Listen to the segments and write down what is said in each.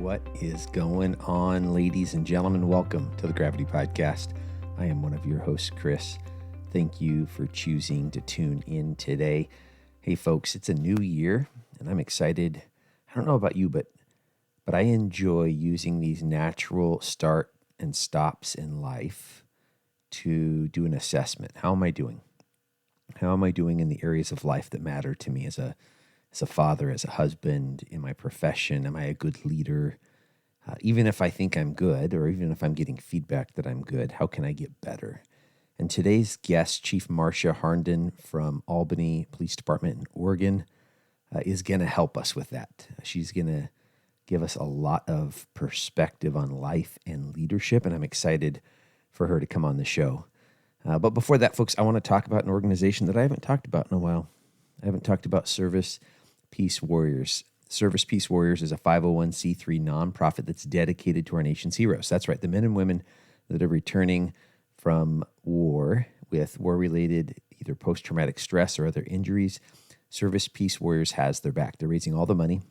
What is going on, ladies and gentlemen? Welcome to the Gravity Podcast. I am one of your hosts, Chris. Thank you for choosing to tune in today. Hey, folks, it's a new year, and I'm excited. I don't know about you, but I enjoy using these natural start and stops in life to do an assessment. How am I doing? How am I doing in the areas of life that matter to me as a father, as a husband, in my profession? Am I a good leader? Even if I think I'm good, or even if I'm getting feedback that I'm good, how can I get better? And today's guest, Chief Marcia Harnden from Albany Police Department in Oregon, is going to help us with that. She's going to give us a lot of perspective on life and leadership, and I'm excited for her to come on the show. But before that, folks, I want to talk about an organization that I haven't talked about in a while. I haven't talked about Service Peace Warriors. Service Peace Warriors is a 501c3 nonprofit that's dedicated to our nation's heroes. That's right, the men and women that are returning from war with war-related either post-traumatic stress or other injuries. Service Peace Warriors has their back. They're raising all the money.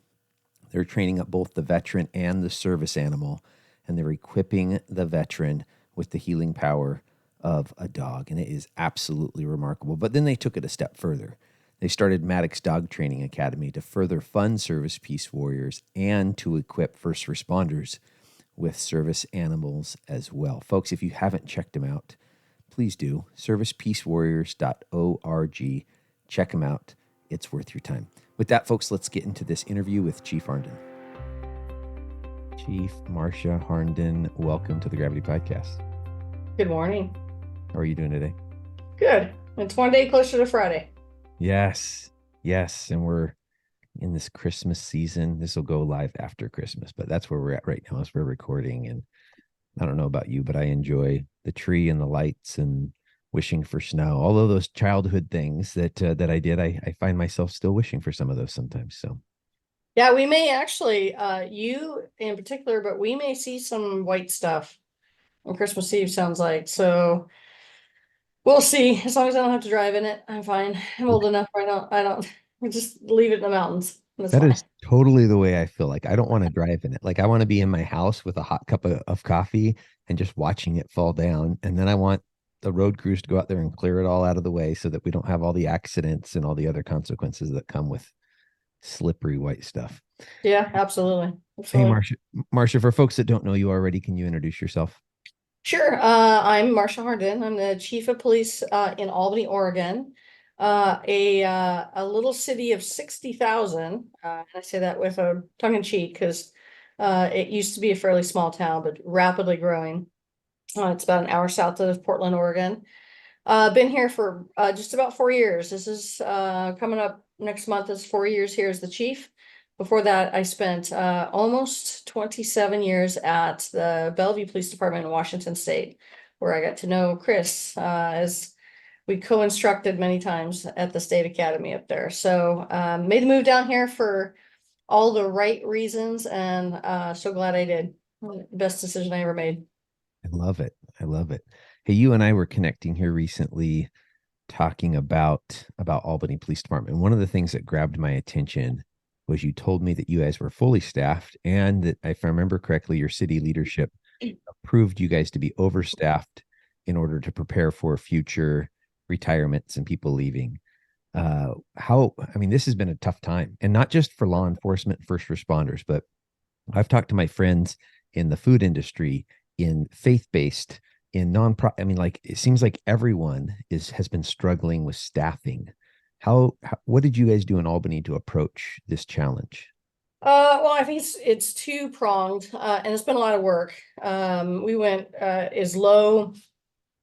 They're training up both the veteran and the service animal, and they're equipping the veteran with the healing power of a dog, and it is absolutely remarkable. But then they took it a step further. They started Maddox Dog Training Academy to further fund Service Peace Warriors and to equip first responders with service animals as well. Folks, if you haven't checked them out, please do. servicepeacewarriors.org. Check them out. It's worth your time. With that, folks, let's get into this interview with Chief Harnden. Chief Marcia Harnden, welcome to the Gravity Podcast. Good morning. How are you doing today? Good. It's one day closer to Friday. Yes. And we're in this Christmas season. This will go live after Christmas, but that's where we're at right now as we're recording. And I don't know about you, but I enjoy the tree and the lights and wishing for snow. All of those childhood things that I did, I find myself still wishing for some of those sometimes. So yeah, we may actually, you in particular, but we may see some white stuff on Christmas Eve, sounds like. So we'll see. As long as I don't have to drive in it, I'm fine. I'm old enough. I don't just leave it in the mountains. That's that fine. is totally the way I feel. Like I don't want to drive in it. Like I want to be in my house with a hot cup of coffee and just watching it fall down. And then I want the road crews to go out there and clear it all out of the way so that we don't have all the accidents and all the other consequences that come with slippery white stuff. Yeah, absolutely. Hey, Marcia, for folks that don't know you already, can you introduce yourself? Sure. I'm Marcia Harnden. I'm the chief of police in Albany, Oregon, a little city of 60,000. I say that with a tongue in cheek because it used to be a fairly small town, but rapidly growing. It's about an hour south of Portland, Oregon. Been here for just about 4 years. This is coming up next month is 4 years here as the chief. Before that, I spent almost 27 years at the Bellevue Police Department in Washington State, where I got to know Chris as we co-instructed many times at the State Academy up there. So made the move down here for all the right reasons, and so glad I did. Best decision I ever made. I love it. Hey, you and I were connecting here recently talking about Albany Police Department. One of the things that grabbed my attention was you told me that you guys were fully staffed and that, if I remember correctly, your city leadership approved you guys to be overstaffed in order to prepare for future retirements and people leaving. This has been a tough time, and not just for law enforcement, first responders, but I've talked to my friends in the food industry, in faith-based, in nonprofit. It seems like everyone has been struggling with staffing. What did you guys do in Albany to approach this challenge? Well, I think it's two-pronged, and it's been a lot of work. We went as low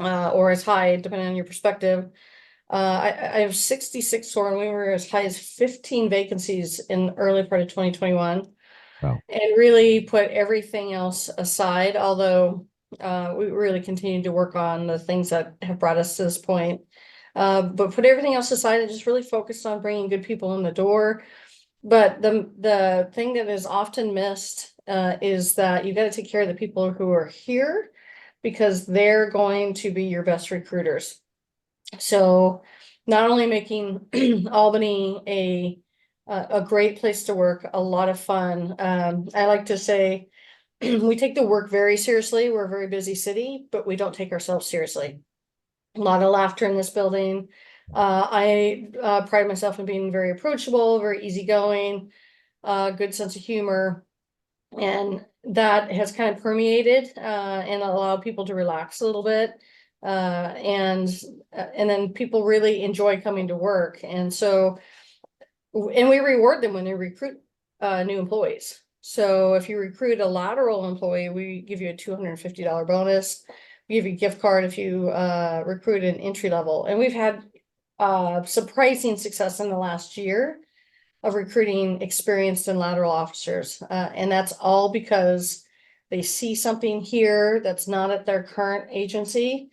or as high, depending on your perspective. I have 66 sworn. We were as high as 15 vacancies in the early part of 2021. Wow. And really put everything else aside, although we really continued to work on the things that have brought us to this point. But put everything else aside and just really focused on bringing good people in the door. But the thing that is often missed is that you got to take care of the people who are here, because they're going to be your best recruiters. So not only making Albany a a great place to work, a lot of fun. I like to say we take the work very seriously. We're a very busy city, but we don't take ourselves seriously. A lot of laughter in this building. I pride myself in being very approachable, very easygoing, good sense of humor. And that has kind of permeated and allowed people to relax a little bit. And then people really enjoy coming to work. And so, and we reward them when they recruit new employees. So if you recruit a lateral employee, we give you a $250 bonus. We give you a gift card if you recruit an entry level. And we've had surprising success in the last year of recruiting experienced and lateral officers. And that's all because they see something here that's not at their current agency,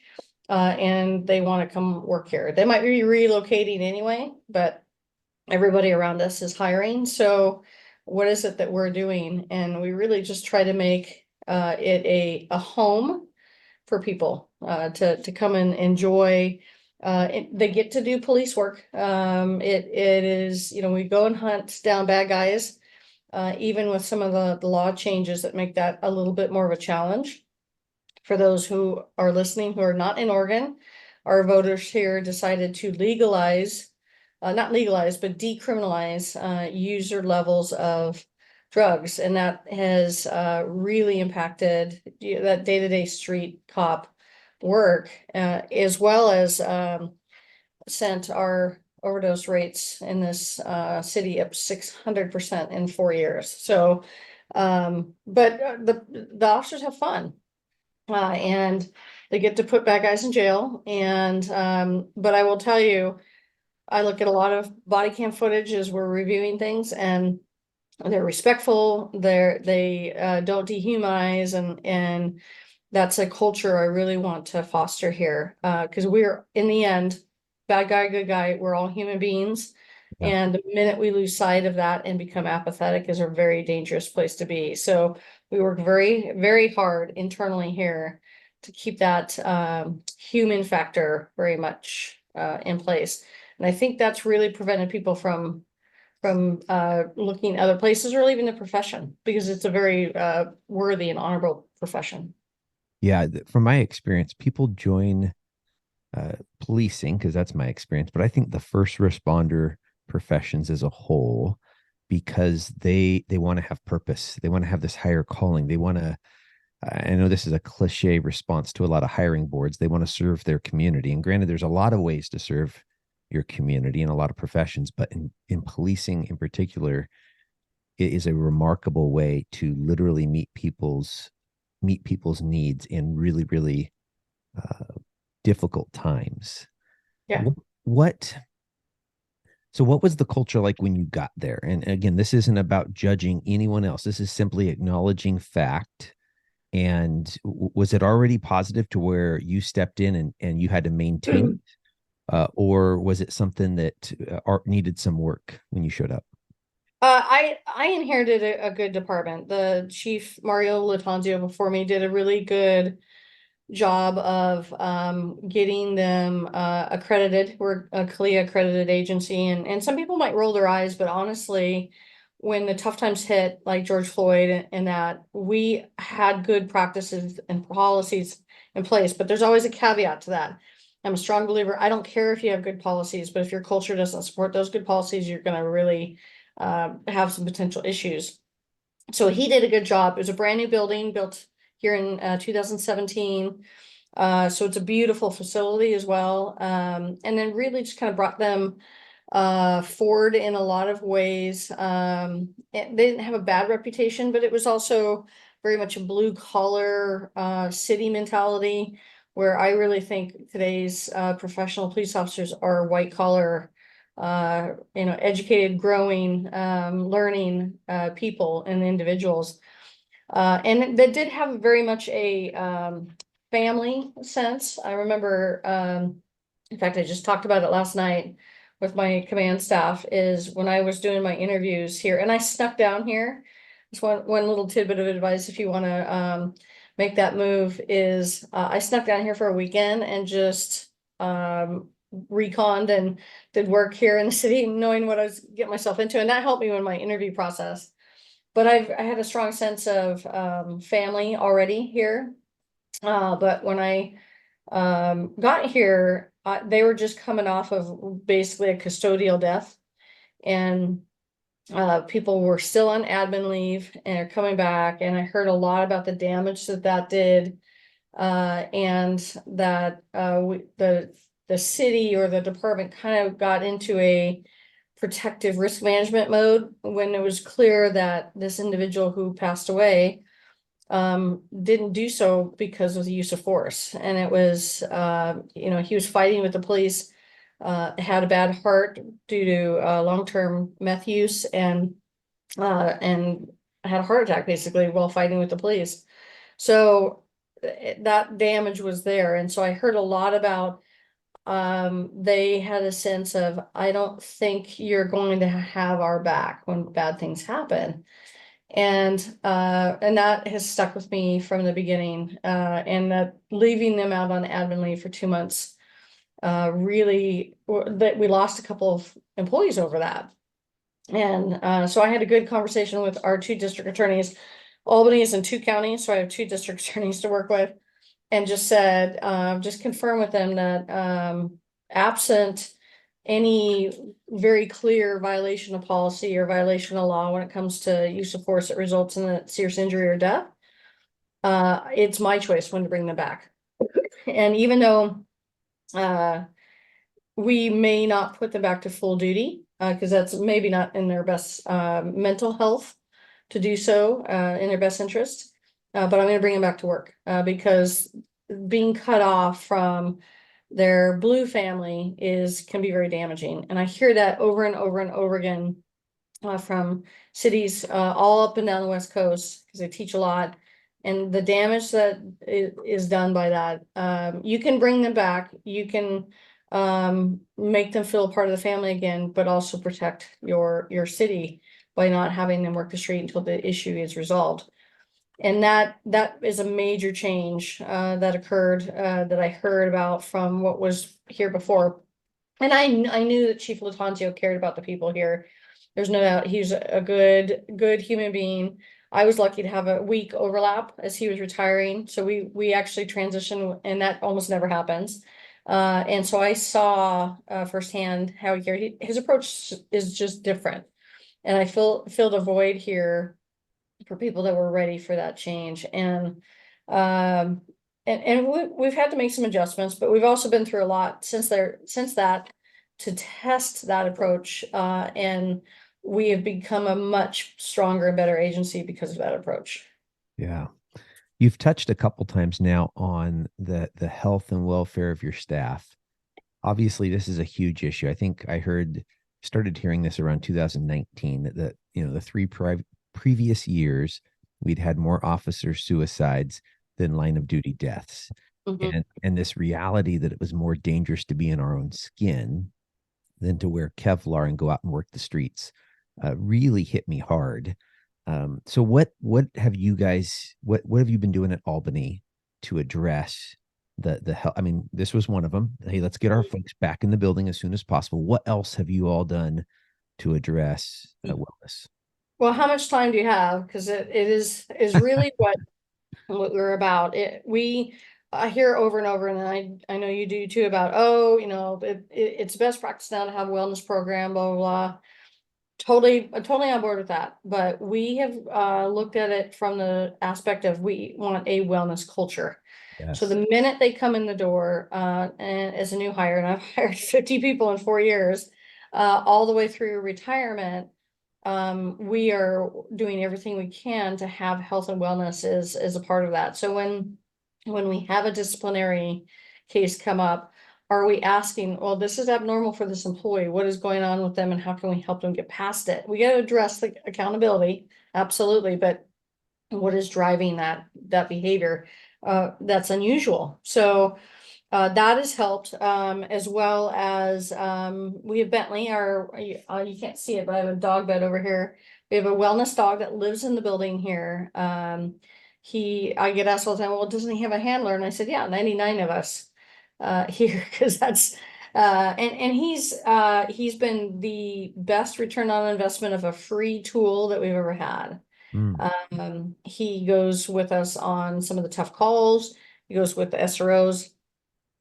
and they want to come work here. They might be relocating anyway, but everybody around us is hiring. So what is it that we're doing? And we really just try to make it a home for people to come and enjoy. They get to do police work. It is, we go and hunt down bad guys, even with some of the law changes that make that a little bit more of a challenge. For those who are listening who are not in Oregon, our voters here decided to legalize, not legalize, but decriminalize user levels of drugs. And that has really impacted that day-to-day street cop work, as well as sent our overdose rates in this city up 600% in 4 years. So, but the officers have fun. And they get to put bad guys in jail. And but I will tell you, I look at a lot of body cam footage as we're reviewing things, and they're respectful. They don't dehumanize, and that's a culture I really want to foster here. Because we're, in the end, bad guy, good guy. We're all human beings. Yeah. And the minute we lose sight of that and become apathetic is a very dangerous place to be. So we work very, very hard internally here to keep that human factor very much in place. And I think that's really prevented people from looking other places or leaving the profession, because it's a very worthy and honorable profession. Yeah, from my experience, people join policing because that's my experience, but I think the first responder professions as a whole, because they want to have purpose, they want to have this higher calling, they want to, I know this is a cliche response to a lot of hiring boards, they want to serve their community. And granted, there's a lot of ways to serve your community in a lot of professions, but in policing in particular, it is a remarkable way to literally meet people's needs in really, really difficult times. Yeah. What so what was the culture like when you got there? And again, this isn't about judging anyone else. This is simply acknowledging fact. And was it already positive to where you stepped in and you had to maintain it? Or was it something that needed some work when you showed up? I inherited a good department. The chief, Mario Latanzio, before me did a really good job of getting them accredited. We're a CLIA accredited agency, and some people might roll their eyes, but honestly, when the tough times hit, like George Floyd and that, we had good practices and policies in place, but there's always a caveat to that. I'm a strong believer. I don't care if you have good policies, but if your culture doesn't support those good policies, you're going to really have some potential issues. So he did a good job. It was a brand new building built here in 2017. So it's a beautiful facility as well. And then really just kind of brought them forward in a lot of ways. They didn't have a bad reputation, but it was also very much a blue collar city mentality, where I really think today's professional police officers are white collar, educated, growing, learning people and individuals. And that did have very much a family sense. I remember, in fact, I just talked about it last night with my command staff, is when I was doing my interviews here, and I snuck down here. Just one little tidbit of advice if you want to make that move is I snuck down here for a weekend and just reconned and did work here in the city, knowing what I was getting myself into, and that helped me in my interview process. But I had a strong sense of family already here. But when I got here, they were just coming off of basically a custodial death, and people were still on admin leave and are coming back. And I heard a lot about the damage that that did, and that the city or the department kind of got into a protective risk management mode when it was clear that this individual who passed away didn't do so because of the use of force. And it was, he was fighting with the police, had a bad heart due to long-term meth use, and had a heart attack basically while fighting with the police. So that damage was there. And so I heard a lot about, they had a sense of, I don't think you're going to have our back when bad things happen. And that has stuck with me from the beginning, and that leaving them out on admin leave for 2 months, really, that we lost a couple of employees over that. And so I had a good conversation with our 2 district attorneys. Albany is in 2 counties, so I have 2 district attorneys to work with, and just said, just confirm with them that absent any very clear violation of policy or violation of law when it comes to use of force that results in a serious injury or death, it's my choice when to bring them back. And even though we may not put them back to full duty, because that's maybe not in their best mental health to do so, in their best interest, but I'm going to bring them back to work, because being cut off from their blue family can be very damaging. And I hear that over and over and over again, from cities all up and down the West Coast, because I teach a lot. And the damage that is done by that, you can bring them back, you can make them feel part of the family again, but also protect your city by not having them work the street until the issue is resolved. And that is a major change that occurred, that I heard about from what was here before. And I knew that Chief Latanzio cared about the people here. There's no doubt he's a good human being. I was lucky to have a week overlap as he was retiring. So we actually transitioned, and that almost never happens. And so I saw firsthand how he cared. His approach is just different. And I filled a void here for people that were ready for that change. And we've had to make some adjustments, but we've also been through a lot since that to test that approach. And we have become a much stronger and better agency because of that approach. Yeah. You've touched a couple times now on the health and welfare of your staff. Obviously, this is a huge issue. I think I started hearing this around 2019, that the 3 previous years, we'd had more officer suicides than line of duty deaths. Mm-hmm. And this reality that it was more dangerous to be in our own skin than to wear Kevlar and go out and work the streets really hit me hard. So what have you guys, what have you been doing at Albany to address the health? I mean, this was one of them. Hey, let's get our folks back in the building as soon as possible. What else have you all done to address wellness? Well, how much time do you have? Because it is really what we're about. I hear over and over, and I know you do too, about, it's best practice now to have a wellness program, blah, blah, blah. Totally on board with that. But we have looked at it from the aspect of, we want a wellness culture. Yes. So the minute they come in the door, and as a new hire, and I've hired 50 people in 4 years, all the way through retirement, we are doing everything we can to have health and wellness as a part of that. So when we have a disciplinary case come up, are we asking, well, this is abnormal for this employee, what is going on with them, and how can we help them get past it? We got to address the accountability, absolutely, but what is driving that behavior that's unusual? So that has helped, as well as we have Bentley, you can't see it, but I have a dog bed over here. We have a wellness dog that lives in the building here. I get asked all the time, well, doesn't he have a handler? And I said, yeah, 99 of us here, because And he's been the best return on investment of a free tool that we've ever had. Mm. He goes with us on some of the tough calls. He goes with the SROs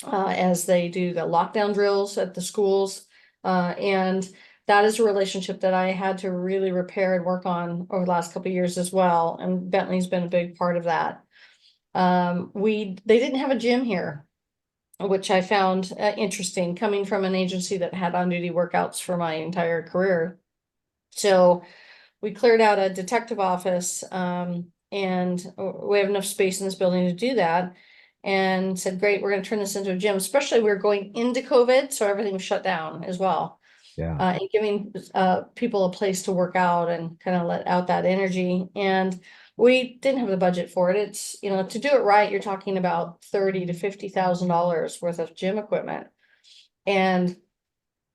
as they do the lockdown drills at the schools. And that is a relationship that I had to really repair and work on over the last couple of years as well. And Bentley's been a big part of that. They didn't have a gym here, which I found interesting coming from an agency that had on-duty workouts for my entire career. So we cleared out a detective office, and we have enough space in this building to do that. And said, great, we're going to turn this into a gym, especially we were going into COVID, so everything was shut down as well. Yeah. And giving people a place to work out and kind of let out that energy. And we didn't have the budget for it. It's, to do it right, you're talking about $30,000 to $50,000 worth of gym equipment. And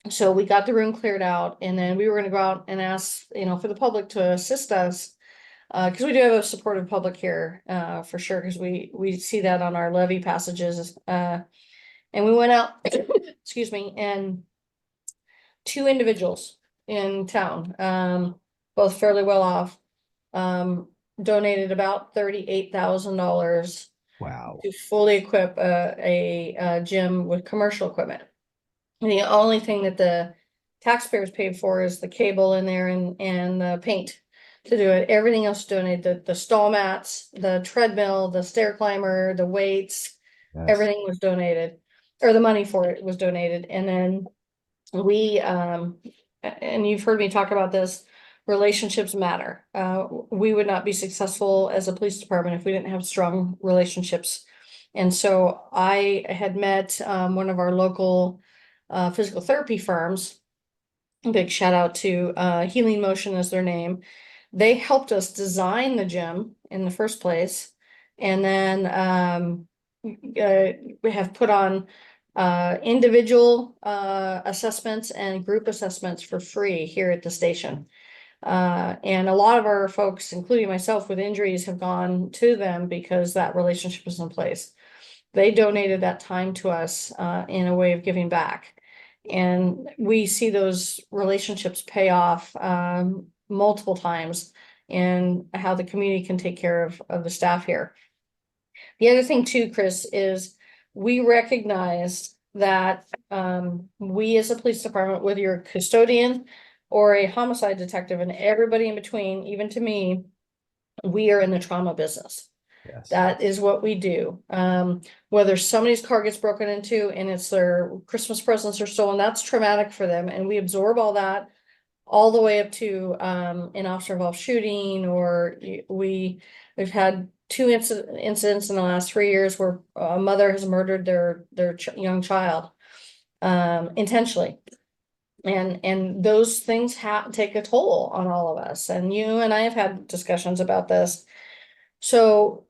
so we got the room cleared out, and then we were going to go out and ask, for the public to assist us. Because we do have a supportive public here, for sure, because we see that on our levy passages. And we went out, excuse me, and two individuals in town, both fairly well off, donated about $38,000 Wow. to fully equip a gym with commercial equipment. And the only thing that the taxpayers paid for is the cable in there and the paint to do it. Everything else donated, the stall mats, the treadmill, the stair climber, the weights, Yes. everything was donated, or the money for it was donated. And then we, and you've heard me talk about this, relationships matter. We would not be successful as a police department if we didn't have strong relationships. And so I had met one of our local physical therapy firms. Big shout out to Healing Motion is their name. They helped us design the gym in the first place. And then we have put on individual assessments and group assessments for free here at the station. And a lot of our folks, including myself with injuries, have gone to them because that relationship is in place. They donated that time to us in a way of giving back. And we see those relationships pay off multiple times, and how the community can take care of the staff here. The other thing too, Chris, is we recognize that we as a police department, whether you're a custodian or a homicide detective and everybody in between, even to me, we are in the trauma business. Yes. That is what we do. Whether somebody's car gets broken into and it's their Christmas presents are stolen, that's traumatic for them. And we absorb all that all the way up to an officer involved shooting, or we've had two incidents in the last 3 years where a mother has murdered their young child intentionally. And those things take a toll on all of us. And you and I have had discussions about this. So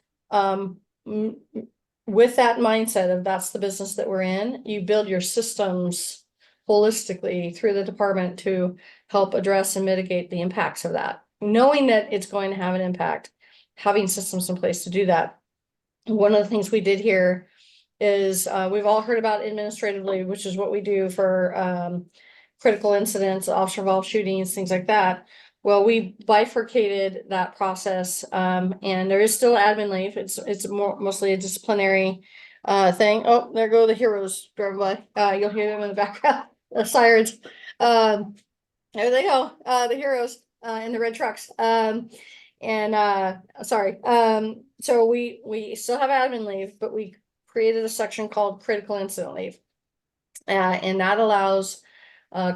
with that mindset of that's the business that we're in, you build your systems holistically through the department to help address and mitigate the impacts of that. Knowing that it's going to have an impact, having systems in place to do that. One of the things we did here is we've all heard about administratively, which is what we do for critical incidents, officer involved shootings, things like that. Well, we bifurcated that process, and there is still admin leave. It's mostly a disciplinary thing. Oh, there go the heroes driving by. You'll hear them in the background, the sirens. There they go, the heroes in the red trucks. Sorry. So we still have admin leave, but we created a section called critical incident leave, and that allows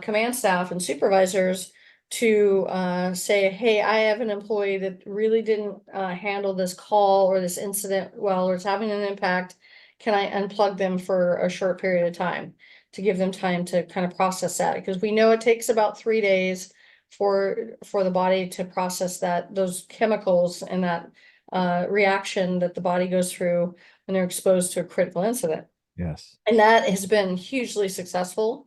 command staff and supervisors to say, hey, I have an employee that really didn't handle this call or this incident well, or it's having an impact. Can I unplug them for a short period of time to give them time to kind of process that? Because we know it takes about 3 days for the body to process those chemicals and that reaction that the body goes through when they're exposed to a critical incident. Yes. And that has been hugely successful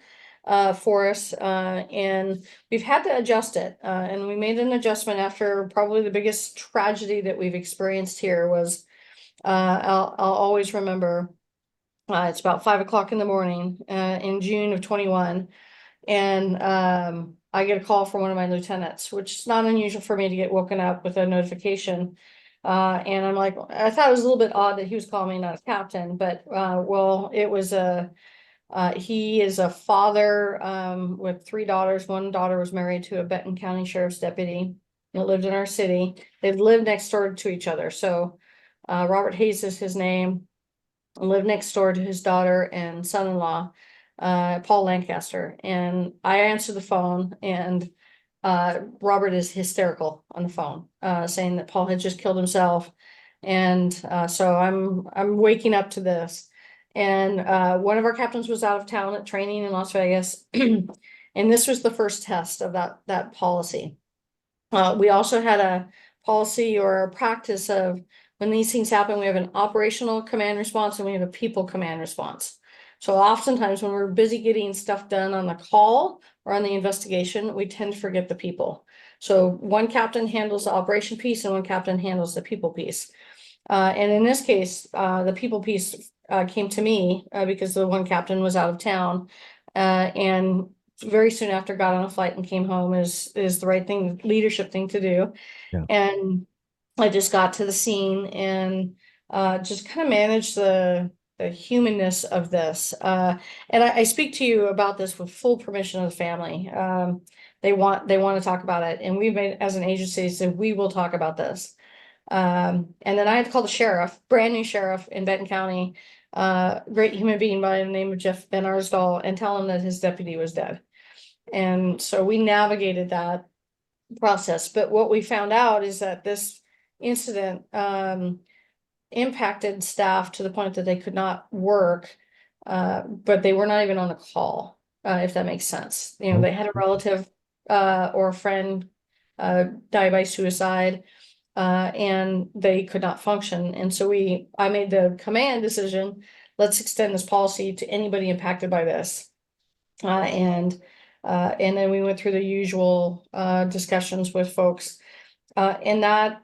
for us, and we've had to adjust it, and we made an adjustment after probably the biggest tragedy that we've experienced here was I'll always remember It's about 5 o'clock in the morning, in June of 21. And I get a call from one of my lieutenants, which is not unusual for me to get woken up with a notification. And I'm like, I thought it was a little bit odd that he was calling me, not a captain, but well, it was he is a father with 3 daughters. One daughter was married to a Benton County Sheriff's deputy that lived in our city. They lived next door to each other. So Robert Hayes is his name. Lived next door to his daughter and son-in-law, Paul Lancaster. And I answer the phone, and Robert is hysterical on the phone, saying that Paul had just killed himself. And so I'm waking up to this. And one of our captains was out of town at training in Las Vegas. And this was the first test of that policy. We also had a policy or a practice of, when these things happen, we have an operational command response and we have a people command response. So oftentimes when we're busy getting stuff done on the call or on the investigation, we tend to forget the people. So one captain handles the operation piece and one captain handles the people piece. And in this case, the people piece came to me because the one captain was out of town, and very soon after got on a flight and came home is the right thing, leadership thing to do. Yeah. And I just got to the scene and just kind of managed the humanness of this. And I speak to you about this with full permission of the family. They want to talk about it, and we've made, as an agency, said we will talk about this. And then I had to call the sheriff, brand new sheriff in Benton County, great human being by the name of Jeff Ben Arsdal, and tell him that his deputy was dead. And so we navigated that process. But what we found out is that this incident impacted staff to the point that they could not work, but they were not even on the call, if that makes sense. You know, they had a relative or a friend die by suicide, and they could not function. And so I made the command decision, let's extend this policy to anybody impacted by this. And then we went through the usual discussions with folks. And that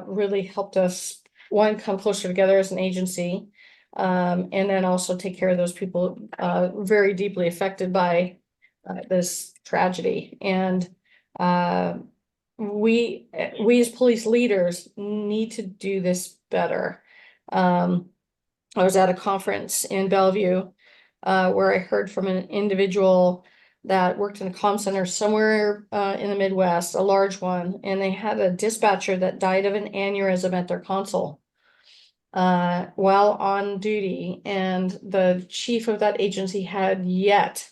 really helped us, one, come closer together as an agency, and then also take care of those people very deeply affected by this tragedy. And we as police leaders need to do this better. I was at a conference in Bellevue where I heard from an individual that worked in a comm center somewhere in the Midwest, a large one, and they had a dispatcher that died of an aneurysm at their console while on duty, and the chief of that agency had yet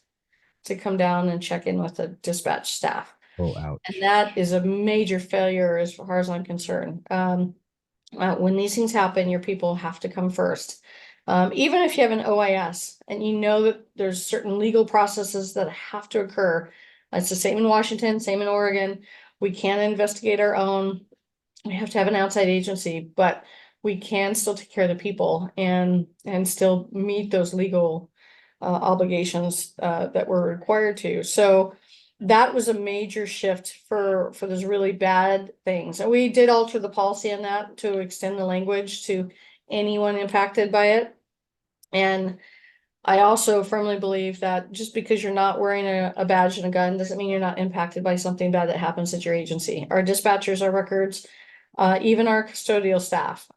to come down and check in with the dispatch staff. Oh, ouch. And that is a major failure as far as I'm concerned. When these things happen, your people have to come first. Even if you have an OIS and you know that there's certain legal processes that have to occur, it's the same in Washington, same in Oregon. We can't investigate our own. We have to have an outside agency, but we can still take care of the people and still meet those legal obligations that we're required to. So that was a major shift for those really bad things. And we did alter the policy on that to extend the language to anyone impacted by it. And I also firmly believe that just because you're not wearing a badge and a gun doesn't mean you're not impacted by something bad that happens at your agency. Our dispatchers, our records, even our custodial staff.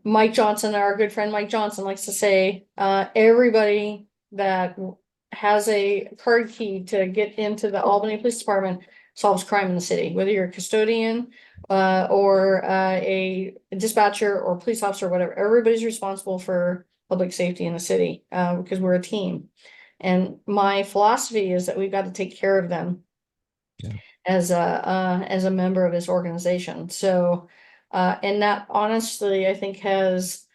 Mike Johnson, our good friend Mike Johnson, likes to say, everybody that has a card key to get into the Albany Police Department solves crime in the city, whether you're a custodian or a dispatcher or police officer, whatever. Everybody's responsible for public safety in the city because we're a team. And my philosophy is that we've got to take care of them as a member of this organization. So, and that honestly, I think has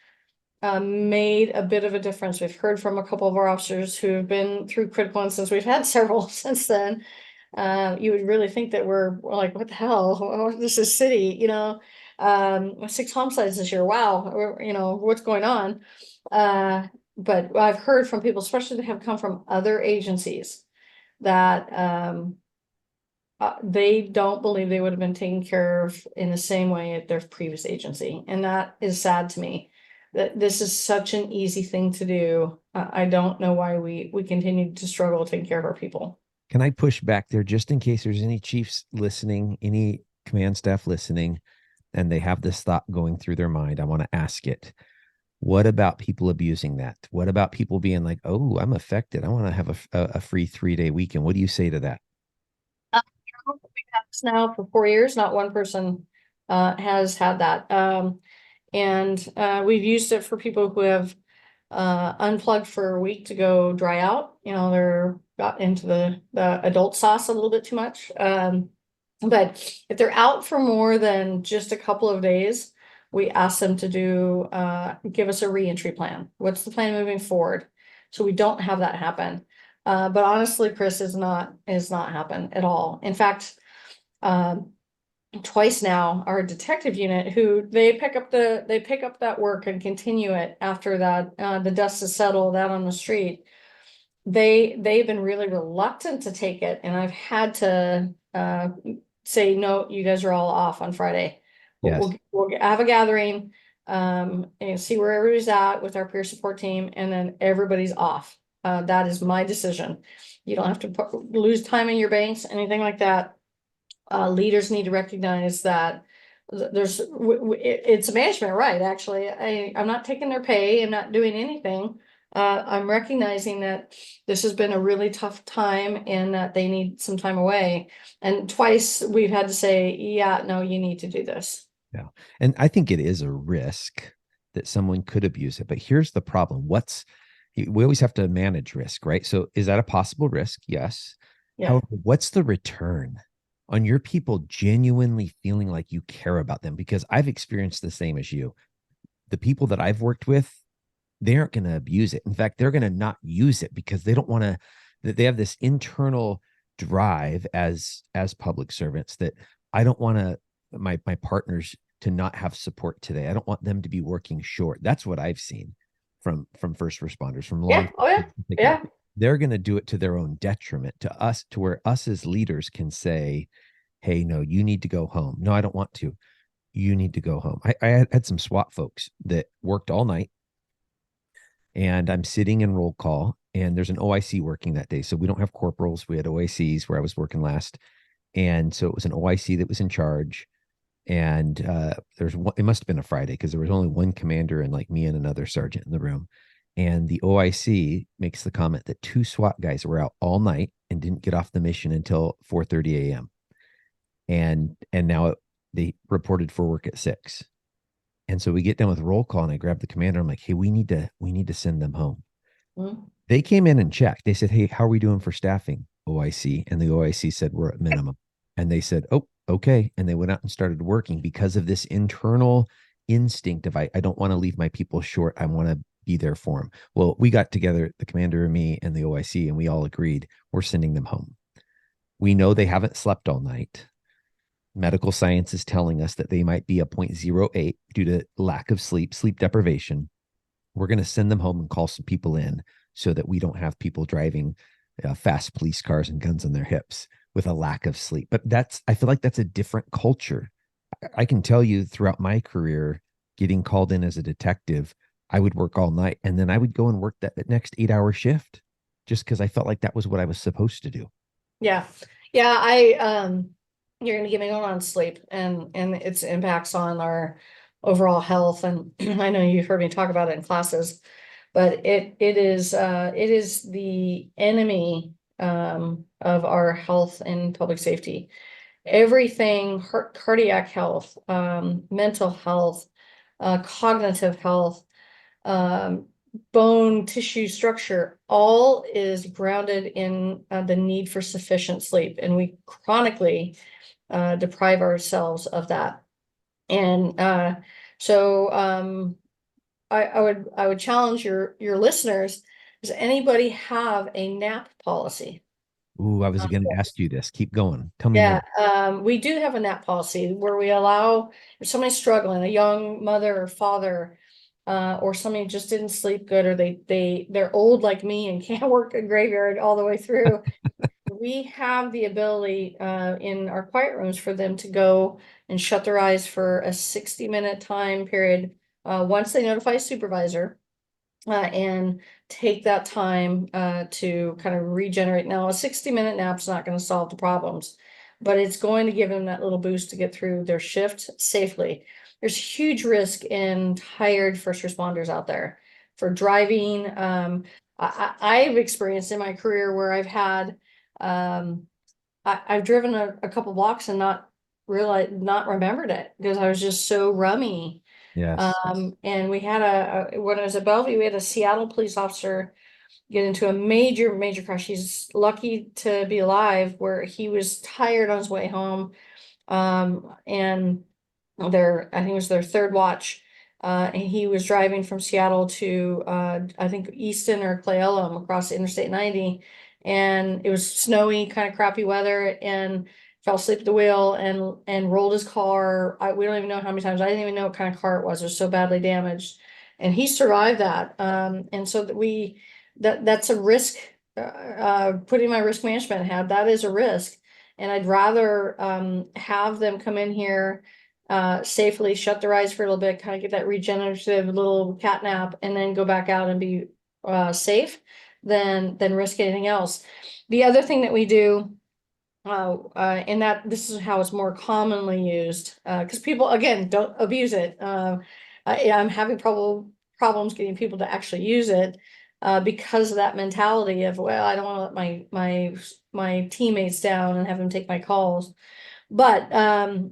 made a bit of a difference. We've heard from a couple of our officers who have been through critical incidents. We've had several since then. You would really think that we're like, what the hell? This is city, 6 homicides this year. Wow, what's going on? But I've heard from people, especially that have come from other agencies, that they don't believe they would have been taken care of in the same way at their previous agency. And that is sad to me. that this is such an easy thing to do. I don't know why we continue to struggle taking care of our people. Can I push back there just in case there's any chiefs listening, any command staff listening, and they have this thought going through their mind? I want to ask it. What about people abusing that? What about people being like, oh, I'm affected. I want to have a free 3-day weekend. What do you say to that? We've had this now for 4 years. Not one person has had that. And we've used it for people who have unplugged for a week to go dry out. They're got into the adult sauce a little bit too much. But if they're out for more than just a couple of days, we ask them to give us a reentry plan. What's the plan moving forward? So we don't have that happen. But honestly, Chris, is not happen at all. In fact, twice now, our detective unit, who they pick up that work and continue it after that, the dust has settled out on the street. They've been really reluctant to take it, and I've had to say, no, you guys are all off on Friday. Yes. We'll have a gathering, and see where everybody's at with our peer support team, and then everybody's off. That is my decision. You don't have to lose time in your banks, anything like that. Leaders need to recognize that it's a management right. Actually, I'm not taking their pay. I'm not doing anything. I'm recognizing that this has been a really tough time and that they need some time away. And twice we've had to say, yeah, no, you need to do this. Yeah. And I think it is a risk that someone could abuse it. But here's the problem. We always have to manage risk, right? So is that a possible risk? Yes. Yeah. However, what's the return on your people genuinely feeling like you care about them? Because I've experienced the same as you. The people that I've worked with, they aren't going to abuse it. In fact, they're going to not use it because they don't want to, that they have this internal drive as public servants that I don't want to, my partners to not have support today. I don't want them to be working short. That's what I've seen from first responders, from law. Yeah. Oh yeah. Yeah. They're going to do it to their own detriment, to us, to where us as leaders can say, hey, no, you need to go home. No, I don't want to. You need to go home. I had some SWAT folks that worked all night, and I'm sitting in roll call, and there's an OIC working that day. So we don't have corporals. We had OICs where I was working last. And so it was an OIC that was in charge. And it must have been a Friday because there was only one commander and like me and another sergeant in the room. And the OIC makes the comment that 2 SWAT guys were out all night and didn't get off the mission until 4:30 a.m. And now they reported for work at 6. And so we get done with roll call, and I grab the commander. I'm like, hey, we need to send them home. Mm-hmm. They came in and checked. They said, hey, how are we doing for staffing, OIC? And the OIC said, we're at minimum. And they said, oh, okay. And they went out and started working because of this internal instinct of, I don't want to leave my people short. I want to be there for them. Well, we got together, the commander and me and the OIC, and we all agreed we're sending them home. We know they haven't slept all night. Medical science is telling us that they might be a 0.08 due to lack of sleep deprivation. We're going to send them home and call some people in so that we don't have people driving fast police cars and guns on their hips with a lack of sleep. But I feel like that's a different culture. I can tell you throughout my career, getting called in as a detective, I would work all night, and then I would go and work that next 8-hour shift just because I felt like that was what I was supposed to do. Yeah. You're going to get me going on sleep and its impacts on our overall health. And I know you've heard me talk about it in classes, but it is the enemy of our health and public safety. Everything, cardiac health, mental health, cognitive health, bone tissue structure, all is grounded in the need for sufficient sleep. And we chronically deprive ourselves of that. And I would challenge your listeners. Does anybody have a nap policy? Ooh, I was going to ask you this. Keep going. Tell me more. We do have a nap policy where we allow, if somebody's struggling, a young mother or father, or somebody just didn't sleep good, or they're old like me and can't work a graveyard all the way through. We have the ability in our quiet rooms for them to go and shut their eyes for a 60-minute time period once they notify a supervisor, and take that time to kind of regenerate. Now, a 60-minute nap's not going to solve the problems, but it's going to give them that little boost to get through their shift safely. There's huge risk in tired first responders out there for driving. I've experienced in my career where I've had, I've driven a couple blocks and not remembered it because I was just so rummy. Yes. And we had when I was at Bellevue, we had a Seattle police officer get into a major crash. He's lucky to be alive, where he was tired on his way home. And I think it was their third watch. And he was driving from Seattle to, I think Easton or Cle Elum across Interstate 90. And it was snowy, kind of crappy weather, and fell asleep at the wheel and rolled his car. We don't even know how many times. I didn't even know what kind of car it was. It was so badly damaged. And he survived that. And so that's a risk, putting my risk management hat, that is a risk. And I'd rather have them come in here safely, shut their eyes for a little bit, kind of get that regenerative little cat nap, and then go back out and be safe than risk anything else. The other thing that we do, and that this is how it's more commonly used, because people, again, don't abuse it. I'm having problems getting people to actually use it because of that mentality of, well, I don't want to let my teammates down and have them take my calls. But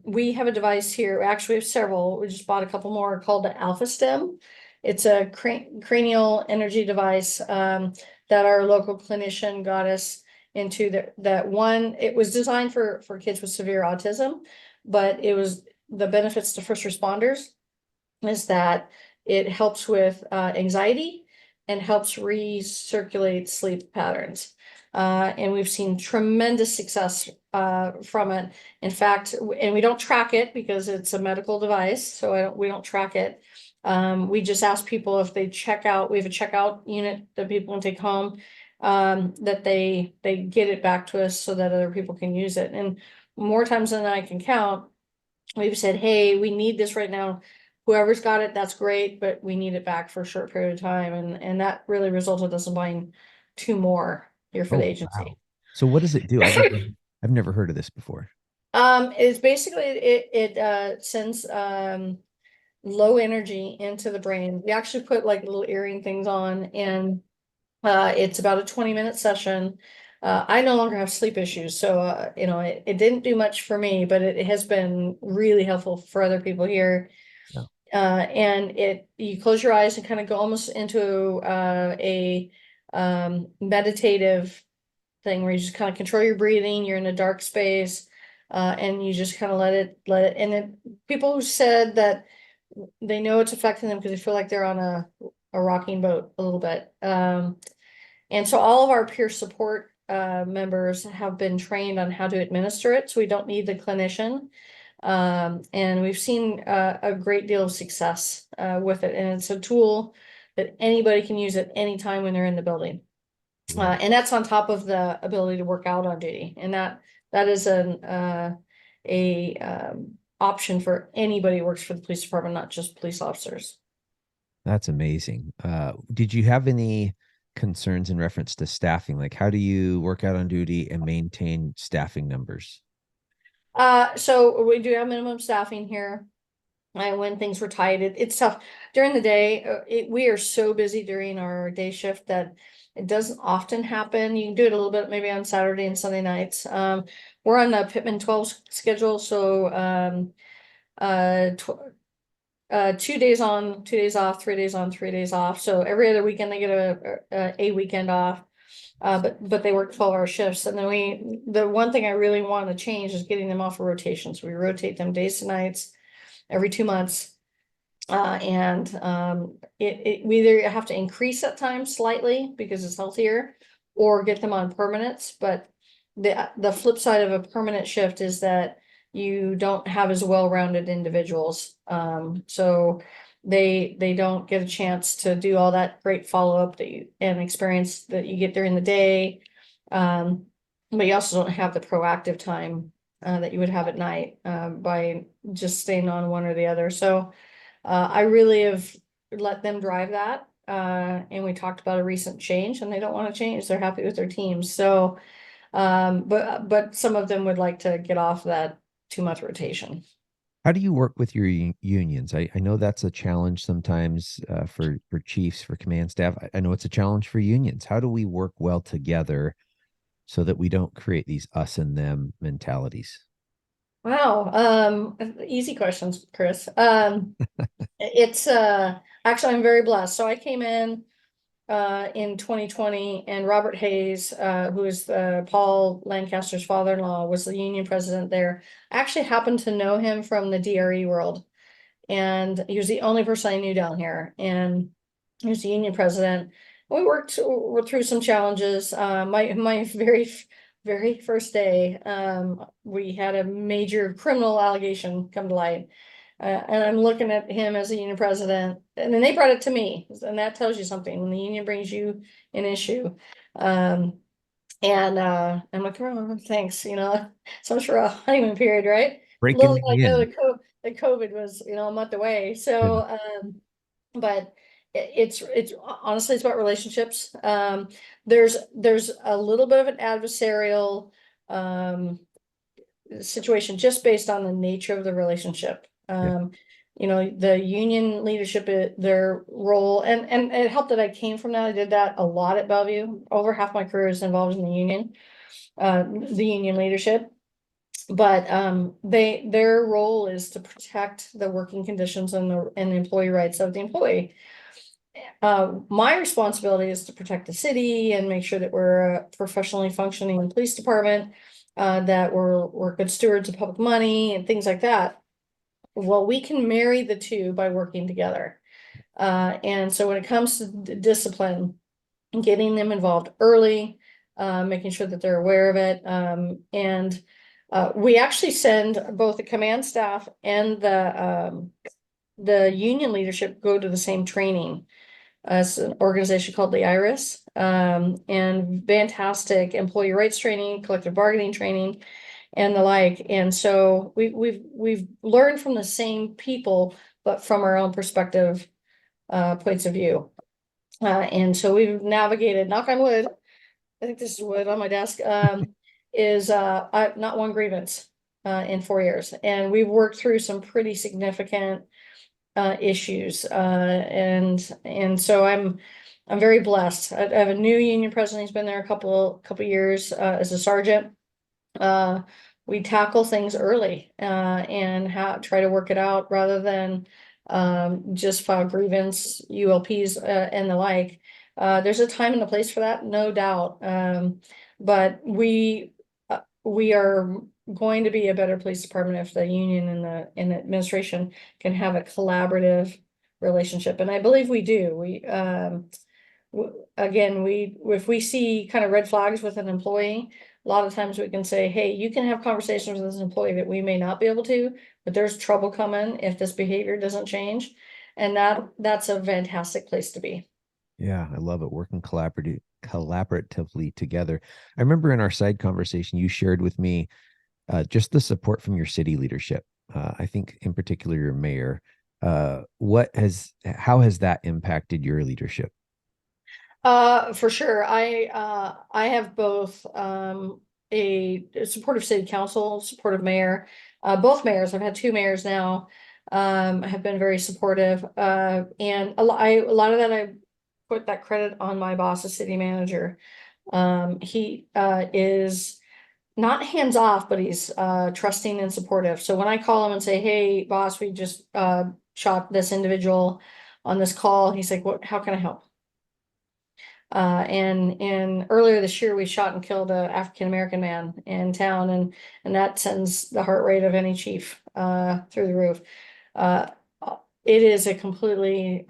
we have a device here. Actually, we have several. We just bought a couple more, called the Alpha Stem. It's a cranial energy device that our local clinician got us into. That one, it was designed for kids with severe autism, but it was the benefits to first responders is that it helps with anxiety and helps recirculate sleep patterns. And we've seen tremendous success from it. In fact, and we don't track it because it's a medical device, so we don't track it. We just ask people if they check out. We have a checkout unit that people can take home, that they get it back to us so that other people can use it. And more times than I can count, we've said, hey, we need this right now. Whoever's got it, that's great, but we need it back for a short period of time. And that really resulted us in buying 2 more here for the Oh, agency. wow. So what does it do? I've never heard of this before. It's basically it sends low energy into the brain. We actually put like little earring things on, and it's about a 20-minute session. I no longer have sleep issues, so it didn't do much for me, but it has been really helpful for other people here. Yeah. And you close your eyes and kind of go almost into a meditative thing where you just kind of control your breathing. You're in a dark space, and you just kind of let it. And then people who said that they know it's affecting them because they feel like they're on a rocking boat a little bit. And so all of our peer support members have been trained on how to administer it, so we don't need the clinician. And we've seen a great deal of success with it. And it's a tool that anybody can use at any time when they're in the building. And that's on top of the ability to work out on duty. And that is an option for anybody who works for the police department, not just police officers. That's amazing. Did you have any concerns in reference to staffing? Like, how do you work out on duty and maintain staffing numbers? So we do have minimum staffing here. And when things were tight, it's tough during the day. We are so busy during our day shift that it doesn't often happen. You can do it a little bit maybe on Saturday and Sunday nights. We're on the Pittman 12 schedule, so 2 days on, 2 days off, 3 days on, 3 days off. So every other weekend they get a weekend off. But they work 12-hour shifts. And then the one thing I really want to change is getting them off of rotation. So we rotate them days to nights every 2 months. We either have to increase that time slightly because it's healthier, or get them on permanents. But the flip side of a permanent shift is that you don't have as well-rounded individuals. So they don't get a chance to do all that great follow-up and experience that you get during the day. But you also don't have the proactive time that you would have at night by just staying on one or the other. So I really have let them drive that. And we talked about a recent change, and they don't want to change. They're happy with their teams. So, but some of them would like to get off that 2-month rotation. How do you work with your unions? I know that's a challenge sometimes for chiefs, for command staff. I know it's a challenge for unions. How do we work well together so that we don't create these us and them mentalities? Wow. Easy questions, Chris. It's actually I'm very blessed. So I came in 2020, and Robert Hayes, who is Paul Lancaster's father-in-law, was the union president there. I actually happened to know him from the DRE world, and he was the only person I knew down here, and he was the union president. We worked through some challenges. My very first day, we had a major criminal allegation come to light. And I'm looking at him as a union president, and then they brought it to me, and that tells you something when the union brings you an issue. And I'm like, oh, thanks, so much for a honeymoon period, right? Breaking Little me did I know in. the COVID was, a month away. Yeah. So, but it's honestly, it's about relationships. There's a little bit of an adversarial situation just based on the nature of the relationship. Yeah. The union leadership, their role, and it helped that I came from that. I did that a lot at Bellevue. Over half my career is involved in the union leadership. But their role is to protect the working conditions and the employee rights of the employee. My responsibility is to protect the city and make sure that we're a professionally functioning police department, that we're good stewards of public money and things like that. Well, we can marry the two by working together. And so when it comes to discipline, getting them involved early, making sure that they're aware of it. And we actually send both the command staff and the union leadership go to the same training. It's an organization called the IRIS, and fantastic employee rights training, collective bargaining training, and the like. And so we've learned from the same people, but from our own perspective, points of view. And so we've navigated, knock on wood, I think this is wood on my desk, is not one grievance in 4 years. And we've worked through some pretty significant issues. And so I'm very blessed. I have a new union president. He's been there a couple years as a sergeant. We tackle things early and try to work it out rather than just file grievance, ULPs, and the like. There's a time and a place for that, no doubt. But we are going to be a better police department if the union and the administration can have a collaborative relationship, and I believe we do. If we see kind of red flags with an employee, a lot of times we can say, hey, you can have conversations with this employee that we may not be able to, but there's trouble coming if this behavior doesn't change. And that's a fantastic place to be. Yeah, I love it. Working collaboratively together. I remember in our side conversation, you shared with me just the support from your city leadership. I think in particular your mayor. How has that impacted your leadership? For sure. I have both a supportive city council, supportive mayor. Both mayors, I've had 2 mayors now, have been very supportive. And a lot of that I put that credit on my boss, the city manager. He is not hands off, but he's trusting and supportive. So when I call him and say, hey, boss, we just shot this individual on this call, he's like, how can I help? And earlier this year, we shot and killed a African-American man in town, and that sends the heart rate of any chief through the roof. It is a completely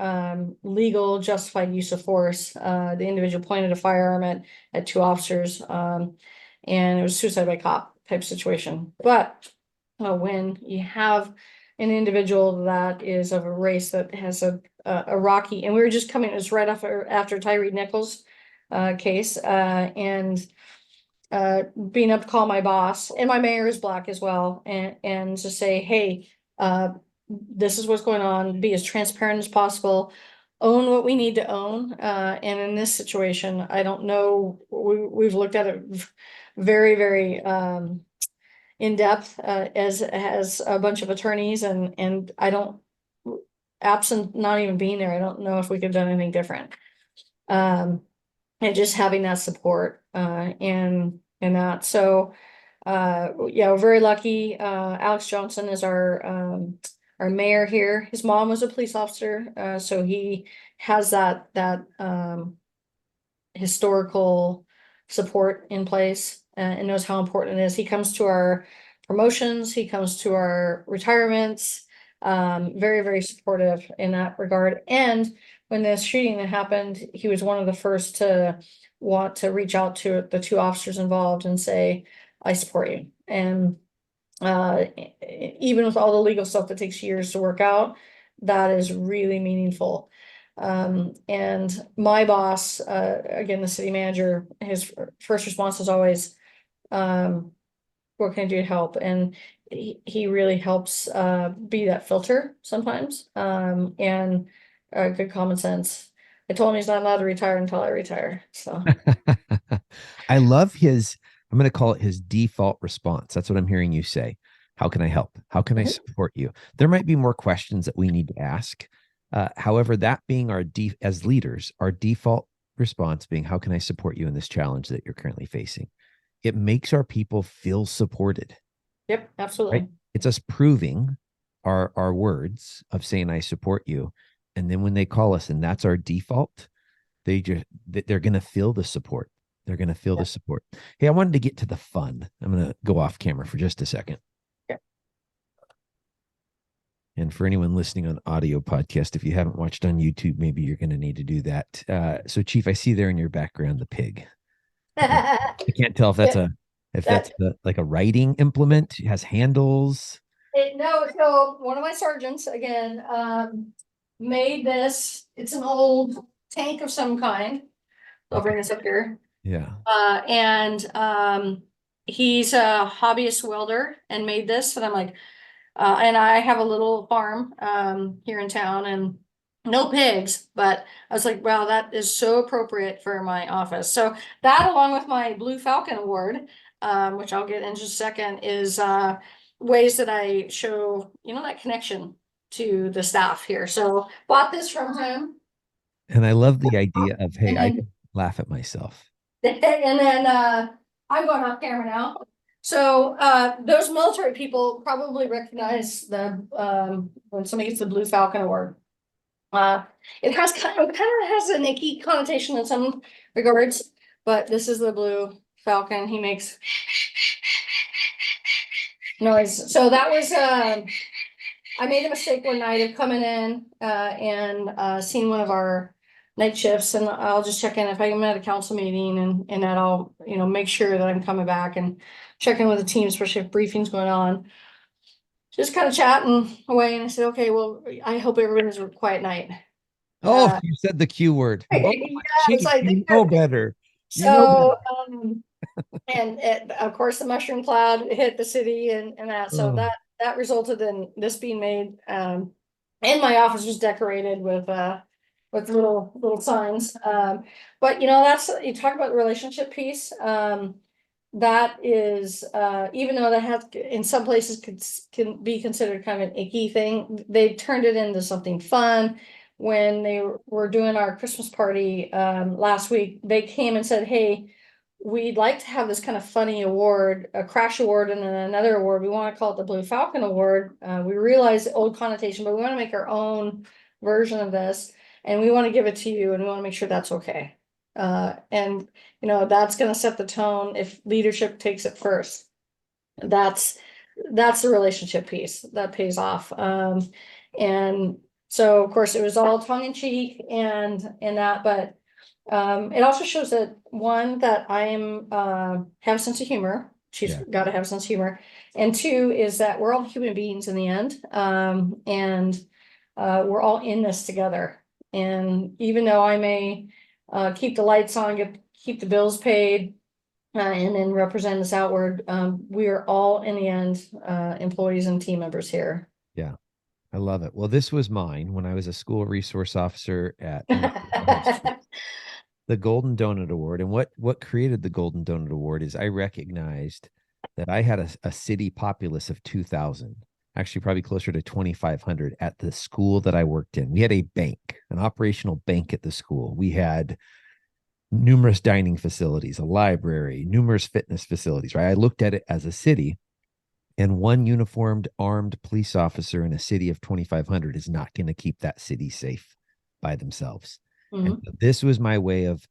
legal, justified use of force. The individual pointed a firearm at 2 officers, and it was suicide by cop type situation. But when you have an individual that is of a race that has a rocky, and we were just coming, it was right after Tyree Nichols case, and being able to call my boss, and my mayor is black as well, and to say, hey, this is what's going on, be as transparent as possible, own what we need to own. And in this situation, I don't know, we've looked at it very, very in depth, as has a bunch of attorneys, and I don't, absent not even being there, I don't know if we could have done anything different. And just having that support, and that. So, yeah, we're very lucky. Alex Johnson is our mayor here. His mom was a police officer, so he has that historical support in place, and knows how important it is. He comes to our promotions, he comes to our retirements, very, very supportive in that regard. And when this shooting that happened, he was one of the first to want to reach out to the two officers involved and say, I support you. And even with all the legal stuff that takes years to work out, that is really meaningful. And my boss, again, the city manager, his first response is always, what can I do to help? And he really helps be that filter sometimes, and good common sense. I told him he's not allowed to retire until I retire. So I love I'm going to call it his default response. That's what I'm hearing you say. How can I help? How can I support you? There might be more questions that we need to ask. However, that being as leaders, our default response being, how can I support you in this challenge that you're currently facing? It makes our people feel supported. Yep, absolutely. Right? It's us proving our words of saying, I support you. And then when they call us and that's our default, they're going to feel the support. They're going to feel the support. Hey, I wanted to get to the fun. I'm going to go off camera for just a second. And for anyone listening on audio podcast, if you haven't watched on YouTube, maybe you're going to need to do that. So Chief, I see there in your background, the pig. I can't tell if that's like a writing implement. It has handles. No, so one of my sergeants again, made this. It's an old tank of some kind. I'll bring this up here. Yeah. And he's a hobbyist welder and made this. And I'm like, and I have a little farm here in town and no pigs, but I was like, wow, that is so appropriate for my office. So that, along with my Blue Falcon Award, which I'll get in just a second, is ways that I show, that connection to the staff here. So bought this from him. And I love the idea of, hey, And I then, can laugh at myself. and then I'm going off camera now. So those military people probably recognize the when somebody gets the Blue Falcon Award. It kind of has a Nike connotation in some regards, but this is the Blue Falcon. He makes noise. So that was I made a mistake one night of coming in and seeing one of our night shifts, and I'll just check in if I'm at a council meeting, and that I'll make sure that I'm coming back and check in with the team, especially if briefing's going on. Just kind of chatting away, and I said, okay, well, I hope everyone has a quiet night. Oh, you said the Q word. Oh, Yes, I you think know better. You know so. better. And of course, the mushroom cloud hit the city, and that. So Oh. that resulted in this being made. And my office was decorated with little signs. But that's, you talk about the relationship piece. That is, even though that has in some places can be considered kind of an icky thing, they turned it into something fun. When they were doing our Christmas party last week, they came and said, hey, we'd like to have this kind of funny award, a crash award, and then another award. We want to call it the Blue Falcon Award. We realize the old connotation, but we want to make our own version of this, and we want to give it to you, and we want to make sure that's okay. And that's going to set the tone if leadership takes it first. That's the relationship piece that pays off. And so of course it was all tongue in cheek and that, but it also shows that one, that I am have a sense of humor. She's got to have a sense of humor, and two is that we're all human beings in the end, and we're all in this together. And even though I may keep the lights on, keep the bills paid, and then represent us outward, we are all in the end employees and team members here. Yeah. I love it. Well, this was mine when I was a school resource officer at High School. The Golden Donut Award. And what created the Golden Donut Award is I recognized that I had a city populace of 2,000, actually probably closer to 2,500 at the school that I worked in. We had a bank, an operational bank at the school. We had numerous dining facilities, a library, numerous fitness facilities, right? I looked at it as a city, and one uniformed armed police officer in a city of 2,500 is not going to keep that city safe by themselves. And Mhm. this was my way of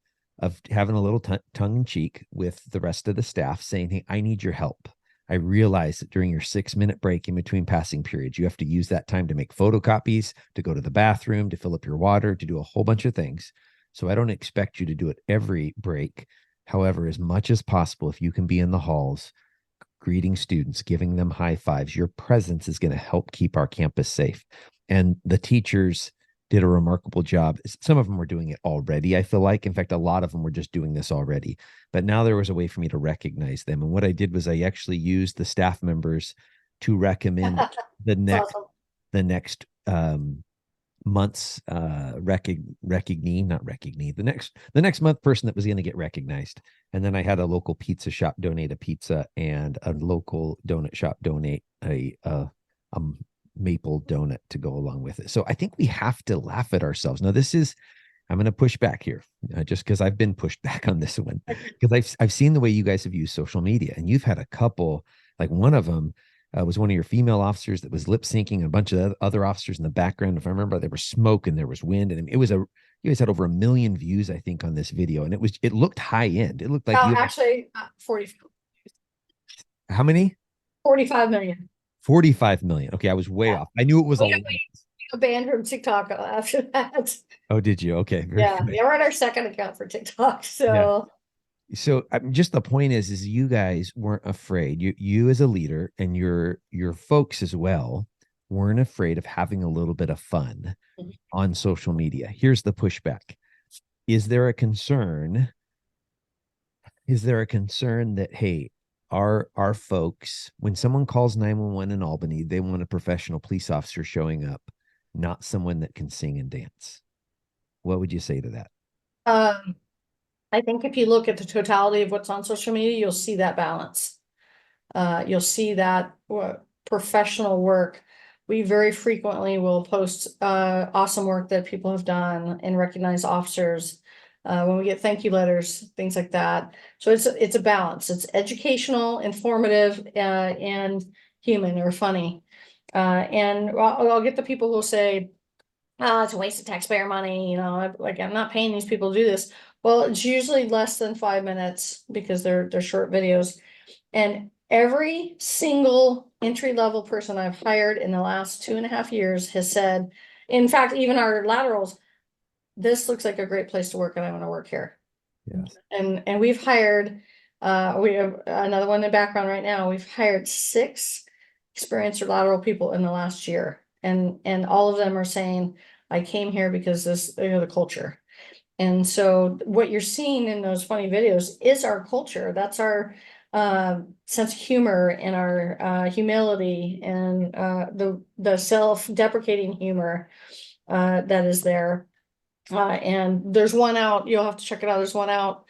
having a little tongue in cheek with the rest of the staff, saying, "Hey, I need your help. I realize that during your 6-minute break in between passing periods, you have to use that time to make photocopies, to go to the bathroom, to fill up your water, to do a whole bunch of things. So I don't expect you to do it every break. However, as much as possible, if you can be in the halls, greeting students, giving them high fives, your presence is going to help keep our campus safe." And the teachers did a remarkable job. Some of them were doing it already, I feel like. In fact, a lot of them were just doing this already. But now there was a way for me to recognize them. And what I did was I actually used the staff members to recommend the It's next awesome. the next month's not recognize the next month person that was going to get recognized. And then I had a local pizza shop donate a pizza, and a local donut shop donate a maple donut to go along with it. So I think we have to laugh at ourselves. Now this is, I'm going to push back here, just because I've been pushed back on this one, because I've seen the way you guys have used social media, and you've had a couple, like one of them was one of your female officers that was lip syncing, and a bunch of other officers in the background. If I remember, there was smoke and there was wind, and it was you guys had over 1 million views, I think, on this video, and it looked high end. It looked like Oh, you had, actually, how many? 45 million. 45 million. Okay, I was way Yeah. off. I knew it was a We lot. got banned from TikTok after that. Oh, did you? Okay, very Yeah, good. they were on our second account for TikTok. Yeah. So So just the point is you guys weren't afraid. You as a leader, and your folks as well, weren't afraid of having a little bit of fun on social media. Here's the pushback. Is there a concern? Is there a concern that, hey, our folks, when someone calls 911 in Albany, they want a professional police officer showing up, not someone that can sing and dance? What would you say to that? um, I think if you look at the totality of what's on social media, you'll see that balance. You'll see that professional work. We very frequently will post awesome work that people have done and recognize officers. When we get thank you letters, things like that. So it's a balance. It's educational, informative, and human or funny. And I'll get the people who'll say, "Oh, it's a waste of taxpayer money, you know, like I'm not paying these people to do this." Well, it's usually less than 5 minutes because they're short videos. And every single entry level person I've hired in the last 2.5 years has said, in fact, even our laterals, this looks like a great place to work and I want to work here. Yes. And we've hired, we have another one in the background right now. We've hired 6 experienced or lateral people in the last year. And all of them are saying, I came here because this, you know, the culture. And so what you're seeing in those funny videos is our culture. That's our sense of humor and our humility and the self-deprecating humor that is there. And there's one out, you'll have to check it out. There's one out.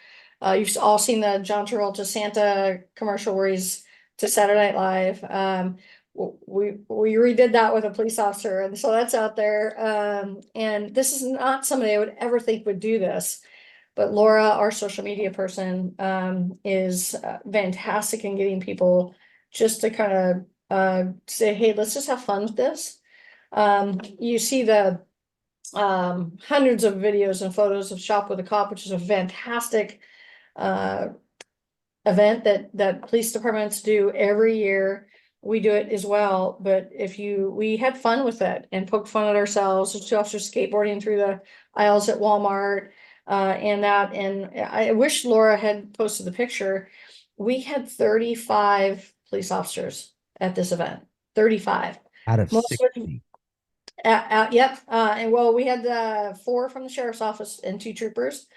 You've all seen the John Travolta Santa commercial where he's to Saturday Night Live. We redid that with a police officer, and so that's out there. And this is not somebody I would ever think would do this, but Laura, our social media person, is fantastic in getting people just to kind of say, "Hey, let's just have fun with this." You see the hundreds of videos and photos of Shop with a Cop, which is a fantastic uh, event that police departments do every year. We do it as well, but we had fun with it and poked fun at ourselves. There's 2 officers skateboarding through the aisles at Walmart, and I wish Laura had posted the picture. We had 35 police officers at this event. 35. Out of Most of it, 60. yep. And well, we had 4 from the sheriff's office and 2 troopers,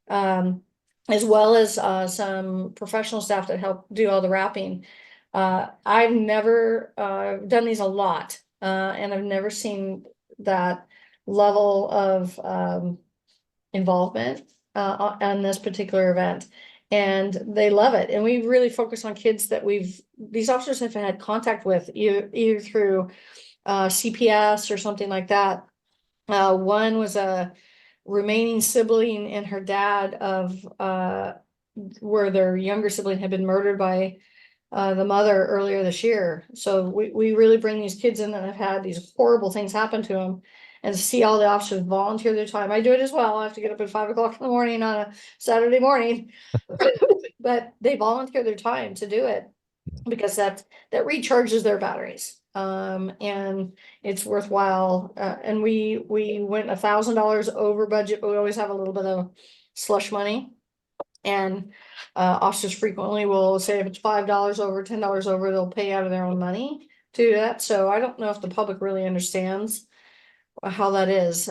as well as some professional staff that help do all the wrapping. I've never done these a lot, and I've never seen that level of involvement on this particular event. And they love it. And we really focus on kids that these officers have had contact with, either through CPS or something like that. One was a remaining sibling and her dad of where their younger sibling had been murdered by the mother earlier this year. So we really bring these kids in that have had these horrible things happen to them, and to see all the officers volunteer their time. I do it as well. I have to get up at 5 o'clock in the morning on a Saturday morning, but they volunteer their time to do it because that recharges their batteries. And it's worthwhile. And we went $1,000 over budget, but we always have a little bit of slush money. And officers frequently will say if it's $5 over, $10 over, they'll pay out of their own money to do that. So I don't know if the public really understands how that is.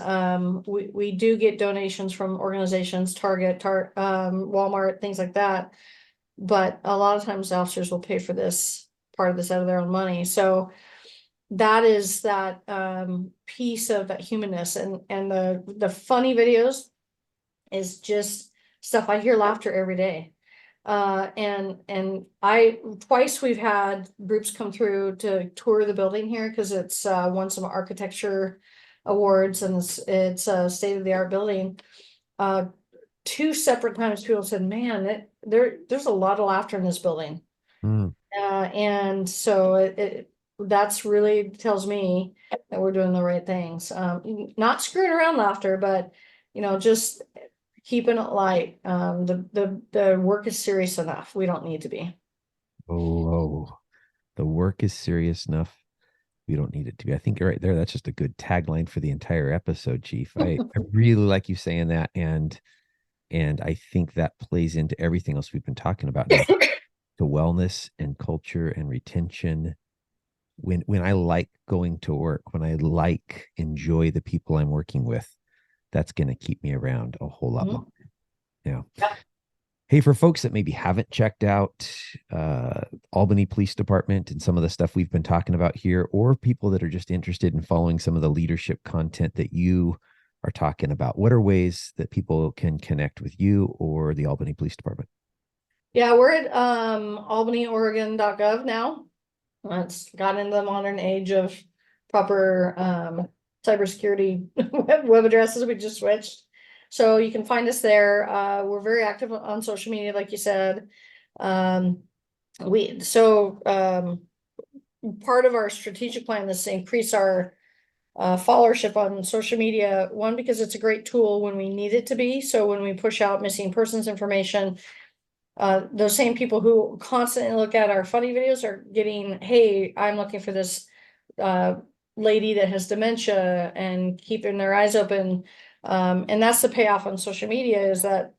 We do get donations from organizations, Target, Walmart, things like that. But a lot of times officers will pay for this part of this out of their own money. So that is that piece of that humanness, and the funny videos is just stuff. I hear laughter every day. And twice we've had groups come through to tour the building here because it's won some architecture awards, and it's a state-of-the-art building. Two separate times people said, man, there's a lot of laughter in this building. And so that's really tells me that we're doing the right things. Not screwing around laughter, but just keeping it light. The work is serious enough. We don't need to be. Oh, the work is serious enough. We don't need it to be. I think right there, that's just a good tagline for the entire episode, Chief. I really like you saying that, and I think that plays into everything else we've been talking about now. The wellness and culture and retention. When I like going to work, when I enjoy the people I'm working with, that's going to keep me around a whole lot longer. Yeah. Hey, for folks that maybe haven't checked out Albany Police Department and some of the stuff we've been talking about here, or people that are just interested in following some of the leadership content that you are talking about, what are ways that people can connect with you or the Albany Police Department? Yeah, we're at albanyoregon.gov now. It's got into the modern age of proper cybersecurity web addresses. We just switched. So you can find us there. We're very active on social media, like you said. Part of our strategic plan is to increase our followership on social media. One, because it's a great tool when we need it to be. So when we push out missing persons information, those same people who constantly look at our funny videos are getting, hey, I'm looking for this lady that has dementia, and keeping their eyes open. And that's the payoff on social media, is that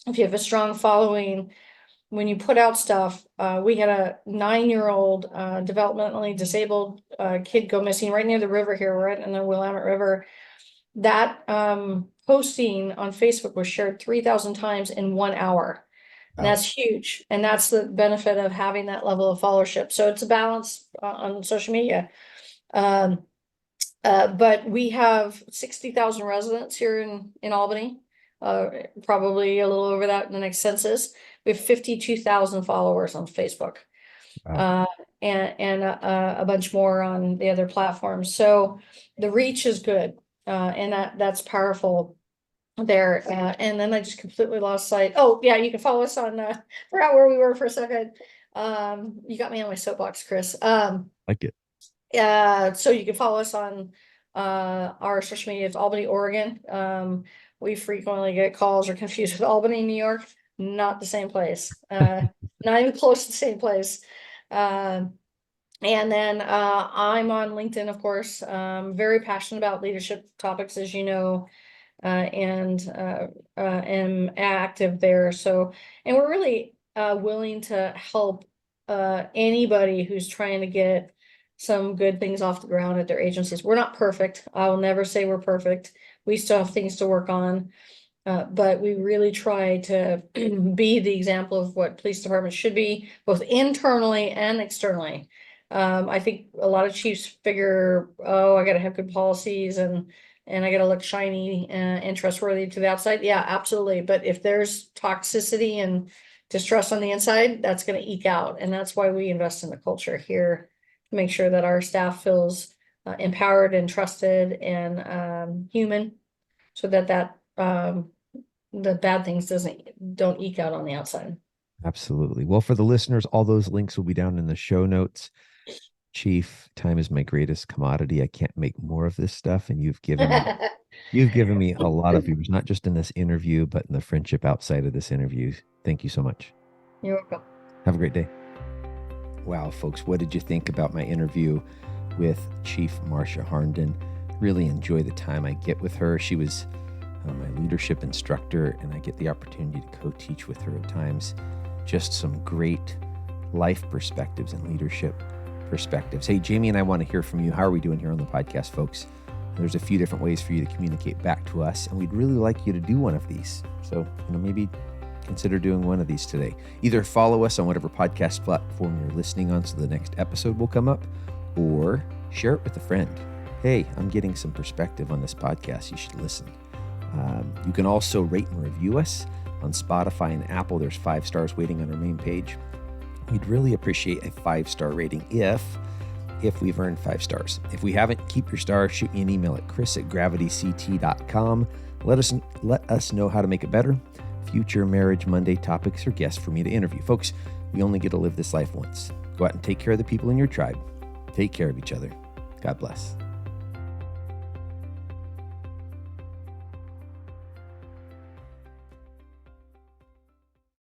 if you have a strong following, when you put out stuff, we had a 9-year-old developmentally disabled kid go missing right near the river here. We're right in the Willamette River. That posting on Facebook was shared 3,000 times in 1 hour. And that's huge. And that's the benefit of having that level of followership. So it's a balance on social media. But we have 60,000 residents here in Albany, probably a little over that in the next census. We have 52,000 followers on Facebook. Wow. And a bunch more on the other platforms. So the reach is good, and that's powerful there. And then I just completely lost sight. Oh yeah, you can follow us on forgot where we were for a second. You got me on my soapbox, Chris. Like it. So you can follow us on our social media. It's Albany, Oregon. We frequently get calls or confused with Albany, New York. Not the same place. Not even close to the same place. And then I'm on LinkedIn, of course. Very passionate about leadership topics, as you know, and am active there. So, and we're really willing to help anybody who's trying to get some good things off the ground at their agencies. We're not perfect. I will never say we're perfect. We still have things to work on. But we really try to be the example of what police departments should be, both internally and externally. I think a lot of chiefs figure, oh, I gotta have good policies and I gotta look shiny and trustworthy to the outside. Yeah, absolutely. But if there's toxicity and distrust on the inside, that's gonna eke out. And that's why we invest in the culture here to make sure that our staff feels empowered and trusted and human, so that the bad things don't eke out on the outside. Absolutely. Well, for the listeners, all those links will be down in the show notes. Chief, time is my greatest commodity. I can't make more of this stuff, and you've given me a lot of viewers, not just in this interview, but in the friendship outside of this interview. Thank you so much. You're welcome. Have a great day. Wow, folks, what did you think about my interview with Chief Marcia Harnden? Really enjoy the time I get with her. She was my leadership instructor, and I get the opportunity to co-teach with her at times. Just some great life perspectives and leadership perspectives. Hey, Jaimie and I want to hear from you. How are we doing here on the podcast, folks? There's a few different ways for you to communicate back to us, and we'd really like you to do one of these. So, maybe consider doing one of these today. Either follow us on whatever podcast platform you're listening on so the next episode will come up, or share it with a friend. Hey, I'm getting some perspective on this podcast. You should listen. You can also rate and review us on Spotify and Apple. There's 5 stars waiting on our main page. We'd really appreciate a 5-star rating if we've earned 5 stars. If we haven't, keep your star. Shoot me an email at chris@gravityct.com. Let us know how to make it better. Future Marriage Monday topics or guests for me to interview. Folks, we only get to live this life once. Go out and take care of the people in your tribe. Take care of each other. God bless.